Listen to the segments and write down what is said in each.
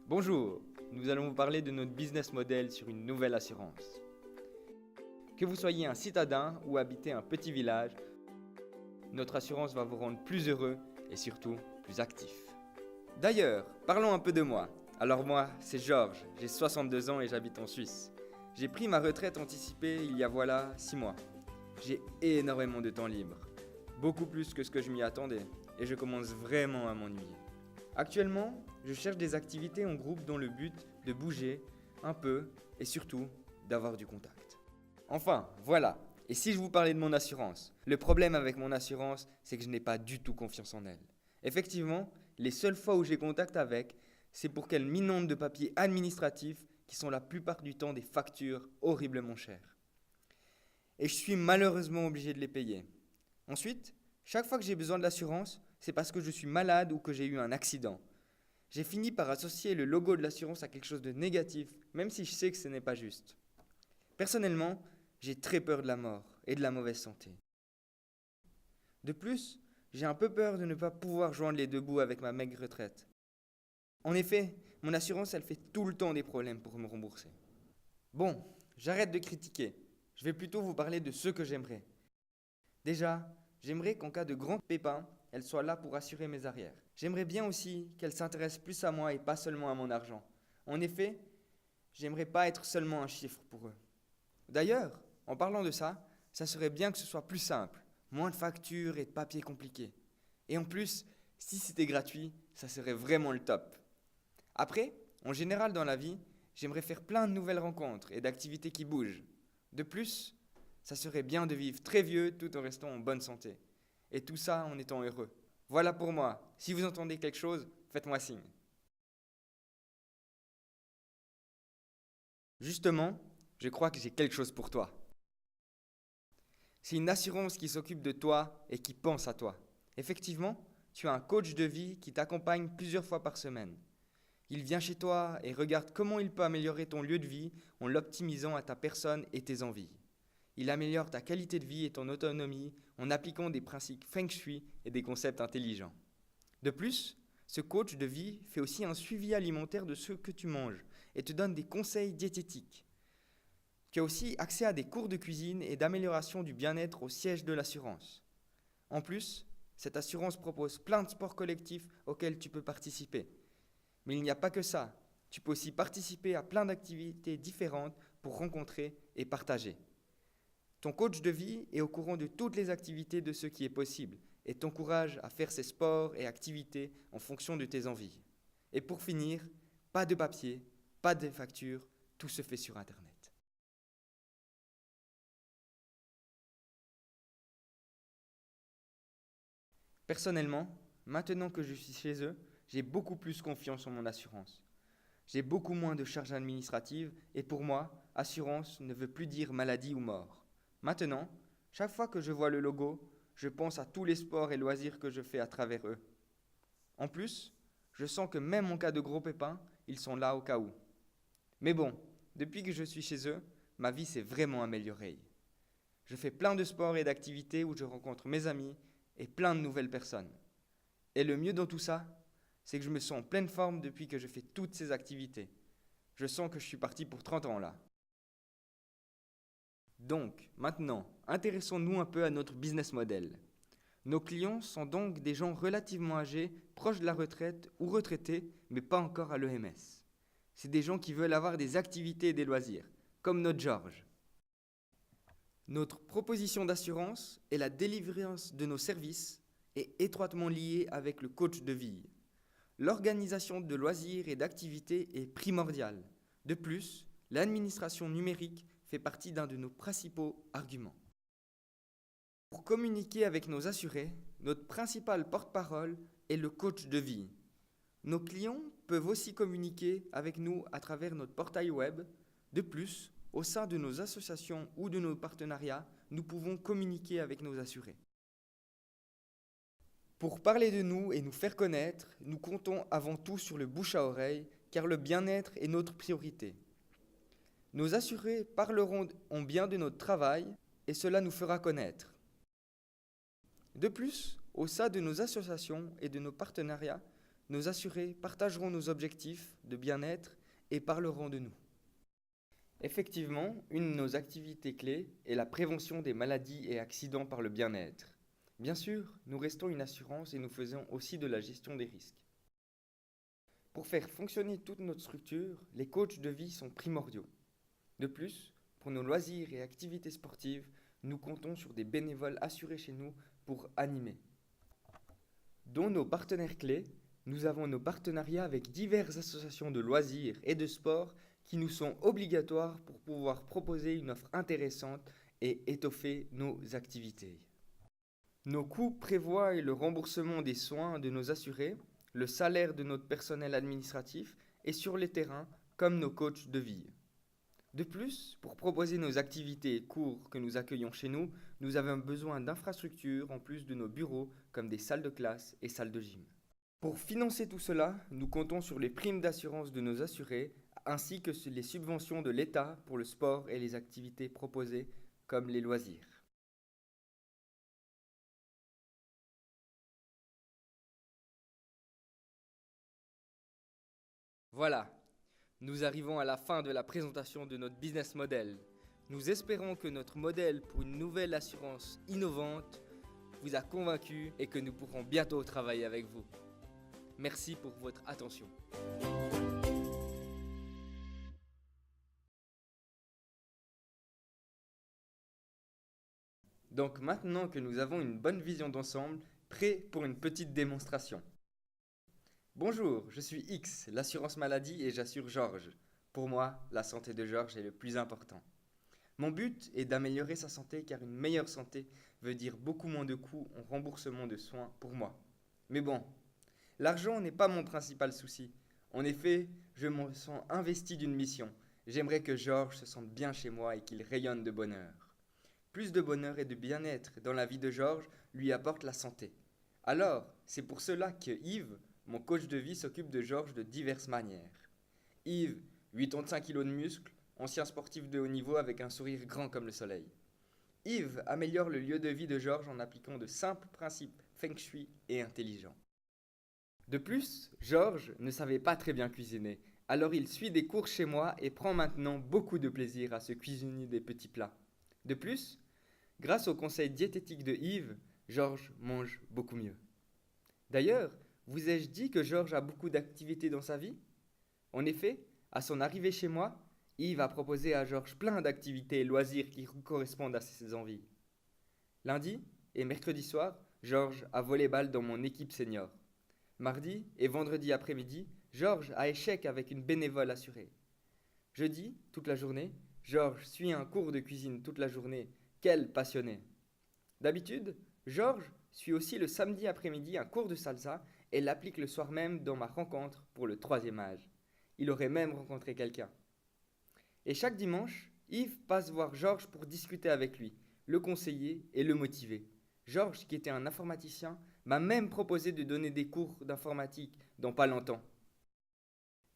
Bonjour, nous allons vous parler de notre business model sur une nouvelle assurance. Que vous soyez un citadin ou habitez un petit village, notre assurance va vous rendre plus heureux et surtout plus actif. D'ailleurs, parlons un peu de moi. Alors moi, c'est Georges, j'ai 62 ans et j'habite en Suisse. J'ai pris ma retraite anticipée il y a voilà 6 mois. J'ai énormément de temps libre, beaucoup plus que ce que je m'y attendais, et je commence vraiment à m'ennuyer. Actuellement, je cherche des activités en groupe dont le but de bouger un peu et surtout d'avoir du contact. Enfin, voilà. Et si je vous parlais de mon assurance? Le problème avec mon assurance, c'est que je n'ai pas du tout confiance en elle. Effectivement, les seules fois où j'ai contact avec, c'est pour qu'elle m'inonde de papiers administratifs qui sont la plupart du temps des factures horriblement chères. Et je suis malheureusement obligé de les payer. Ensuite, chaque fois que j'ai besoin de l'assurance, c'est parce que je suis malade ou que j'ai eu un accident. J'ai fini par associer le logo de l'assurance à quelque chose de négatif, même si je sais que ce n'est pas juste. Personnellement, j'ai très peur de la mort et de la mauvaise santé. De plus, j'ai un peu peur de ne pas pouvoir joindre les deux bouts avec ma maigre retraite. En effet, mon assurance, elle fait tout le temps des problèmes pour me rembourser. Bon, j'arrête de critiquer. Je vais plutôt vous parler de ce que j'aimerais. Déjà, j'aimerais qu'en cas de grand pépin, elle soit là pour assurer mes arrières. J'aimerais bien aussi qu'elle s'intéresse plus à moi et pas seulement à mon argent. En effet, j'aimerais pas être seulement un chiffre pour eux. D'ailleurs, en parlant de ça, ça serait bien que ce soit plus simple, moins de factures et de papiers compliqués. Et en plus, si c'était gratuit, ça serait vraiment le top. Après, en général dans la vie, j'aimerais faire plein de nouvelles rencontres et d'activités qui bougent. De plus, ça serait bien de vivre très vieux tout en restant en bonne santé. Et tout ça en étant heureux. Voilà pour moi. Si vous entendez quelque chose, faites-moi signe. Justement, je crois que j'ai quelque chose pour toi. C'est une assurance qui s'occupe de toi et qui pense à toi. Effectivement, tu as un coach de vie qui t'accompagne plusieurs fois par semaine. Il vient chez toi et regarde comment il peut améliorer ton lieu de vie en l'optimisant à ta personne et tes envies. Il améliore ta qualité de vie et ton autonomie en appliquant des principes feng shui et des concepts intelligents. De plus, ce coach de vie fait aussi un suivi alimentaire de ce que tu manges et te donne des conseils diététiques. Tu as aussi accès à des cours de cuisine et d'amélioration du bien-être au siège de l'assurance. En plus, cette assurance propose plein de sports collectifs auxquels tu peux participer. Mais il n'y a pas que ça. Tu peux aussi participer à plein d'activités différentes pour rencontrer et partager. Ton coach de vie est au courant de toutes les activités de ce qui est possible et t'encourage à faire ces sports et activités en fonction de tes envies. Et pour finir, pas de papier, pas de facture, tout se fait sur Internet. Personnellement, maintenant que je suis chez eux, j'ai beaucoup plus confiance en mon assurance. J'ai beaucoup moins de charges administratives et pour moi, assurance ne veut plus dire maladie ou mort. Maintenant, chaque fois que je vois le logo, je pense à tous les sports et loisirs que je fais à travers eux. En plus, je sens que même en cas de gros pépins, ils sont là au cas où. Mais bon, depuis que je suis chez eux, ma vie s'est vraiment améliorée. Je fais plein de sports et d'activités où je rencontre mes amis et plein de nouvelles personnes. Et le mieux dans tout ça, c'est que je me sens en pleine forme depuis que je fais toutes ces activités. Je sens que je suis parti pour 30 ans là. Donc, maintenant, intéressons-nous un peu à notre business model. Nos clients sont donc des gens relativement âgés, proches de la retraite ou retraités, mais pas encore à l'EMS. C'est des gens qui veulent avoir des activités et des loisirs, comme notre Georges. Notre proposition d'assurance et la délivrance de nos services est étroitement liée avec le coach de vie. L'organisation de loisirs et d'activités est primordiale. De plus, l'administration numérique fait partie d'un de nos principaux arguments. Pour communiquer avec nos assurés, notre principal porte-parole est le coach de vie. Nos clients peuvent aussi communiquer avec nous à travers notre portail web. De plus, au sein de nos associations ou de nos partenariats, nous pouvons communiquer avec nos assurés. Pour parler de nous et nous faire connaître, nous comptons avant tout sur le bouche à oreille, car le bien-être est notre priorité. Nos assurés parleront en bien de notre travail et cela nous fera connaître. De plus, au sein de nos associations et de nos partenariats, nos assurés partageront nos objectifs de bien-être et parleront de nous. Effectivement, une de nos activités clés est la prévention des maladies et accidents par le bien-être. Bien sûr, nous restons une assurance et nous faisons aussi de la gestion des risques. Pour faire fonctionner toute notre structure, les coachs de vie sont primordiaux. De plus, pour nos loisirs et activités sportives, nous comptons sur des bénévoles assurés chez nous pour animer. Dont nos partenaires clés, nous avons nos partenariats avec diverses associations de loisirs et de sport qui nous sont obligatoires pour pouvoir proposer une offre intéressante et étoffer nos activités. Nos coûts prévoient le remboursement des soins de nos assurés, le salaire de notre personnel administratif et sur les terrains comme nos coachs de vie. De plus, pour proposer nos activités et cours que nous accueillons chez nous, nous avons besoin d'infrastructures en plus de nos bureaux comme des salles de classe et salles de gym. Pour financer tout cela, nous comptons sur les primes d'assurance de nos assurés ainsi que sur les subventions de l'État pour le sport et les activités proposées comme les loisirs. Voilà, nous arrivons à la fin de la présentation de notre business model. Nous espérons que notre modèle pour une nouvelle assurance innovante vous a convaincu et que nous pourrons bientôt travailler avec vous. Merci pour votre attention. Donc maintenant que nous avons une bonne vision d'ensemble, prêt pour une petite démonstration. Bonjour, je suis X, l'assurance maladie et j'assure Georges. Pour moi, la santé de Georges est le plus important. Mon but est d'améliorer sa santé car une meilleure santé veut dire beaucoup moins de coûts en remboursement de soins pour moi. Mais bon, l'argent n'est pas mon principal souci. En effet, je me sens investi d'une mission. J'aimerais que Georges se sente bien chez moi et qu'il rayonne de bonheur. Plus de bonheur et de bien-être dans la vie de Georges lui apporte la santé. Alors, c'est pour cela que Yves, mon coach de vie, s'occupe de Georges de diverses manières. Yves, 85 kg de muscles, ancien sportif de haut niveau avec un sourire grand comme le soleil. Yves améliore le lieu de vie de Georges en appliquant de simples principes feng shui et intelligents. De plus, Georges ne savait pas très bien cuisiner, alors il suit des cours chez moi et prend maintenant beaucoup de plaisir à se cuisiner des petits plats. De plus, grâce au conseil diététique de Yves, Georges mange beaucoup mieux. D'ailleurs, vous ai-je dit que Georges a beaucoup d'activités dans sa vie? En effet, à son arrivée chez moi, Yves a proposé à Georges plein d'activités et loisirs qui correspondent à ses envies. Lundi et mercredi soir, Georges a volleyball dans mon équipe senior. Mardi et vendredi après-midi, Georges a échec avec une bénévole assurée. Jeudi, toute la journée, Georges suit un cours de cuisine toute la journée. Quel passionné! D'habitude, Georges suit aussi le samedi après-midi un cours de salsa et l'applique le soir même dans ma rencontre pour le 3e âge. Il aurait même rencontré quelqu'un. Et chaque dimanche, Yves passe voir Georges pour discuter avec lui, le conseiller et le motiver. Georges, qui était un informaticien, m'a même proposé de donner des cours d'informatique dans pas longtemps.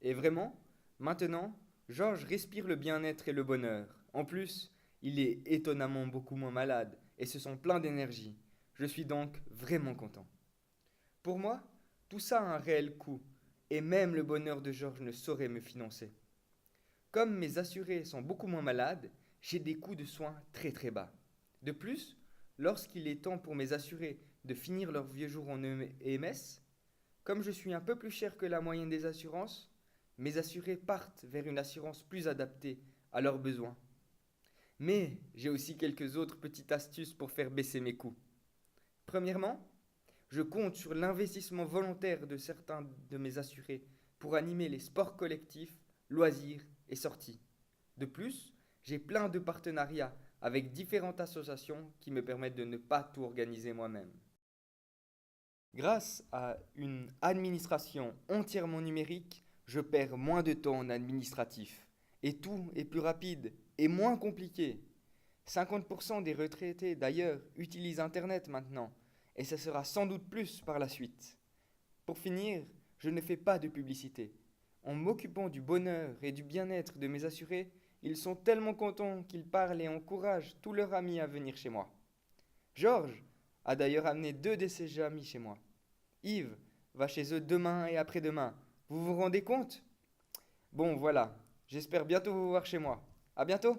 Et vraiment, maintenant, Georges respire le bien-être et le bonheur. En plus, il est étonnamment beaucoup moins malade et se sent plein d'énergie. Je suis donc vraiment content. Pour moi, tout ça a un réel coût, et même le bonheur de Georges ne saurait me financer. Comme mes assurés sont beaucoup moins malades, j'ai des coûts de soins très très bas. De plus, lorsqu'il est temps pour mes assurés de finir leurs vieux jours en EMS, comme je suis un peu plus cher que la moyenne des assurances, mes assurés partent vers une assurance plus adaptée à leurs besoins. Mais j'ai aussi quelques autres petites astuces pour faire baisser mes coûts. Premièrement, je compte sur l'investissement volontaire de certains de mes assurés pour animer les sports collectifs, loisirs et sorties. De plus, j'ai plein de partenariats avec différentes associations qui me permettent de ne pas tout organiser moi-même. Grâce à une administration entièrement numérique, je perds moins de temps en administratif. Et tout est plus rapide et moins compliqué. 50% des retraités, d'ailleurs, utilisent Internet maintenant, et ce sera sans doute plus par la suite. Pour finir, je ne fais pas de publicité. En m'occupant du bonheur et du bien-être de mes assurés, ils sont tellement contents qu'ils parlent et encouragent tous leurs amis à venir chez moi. Georges a d'ailleurs amené 2 de ses amis chez moi. Yves va chez eux demain et après-demain. Vous vous rendez compte? Bon, voilà. J'espère bientôt vous voir chez moi. À bientôt!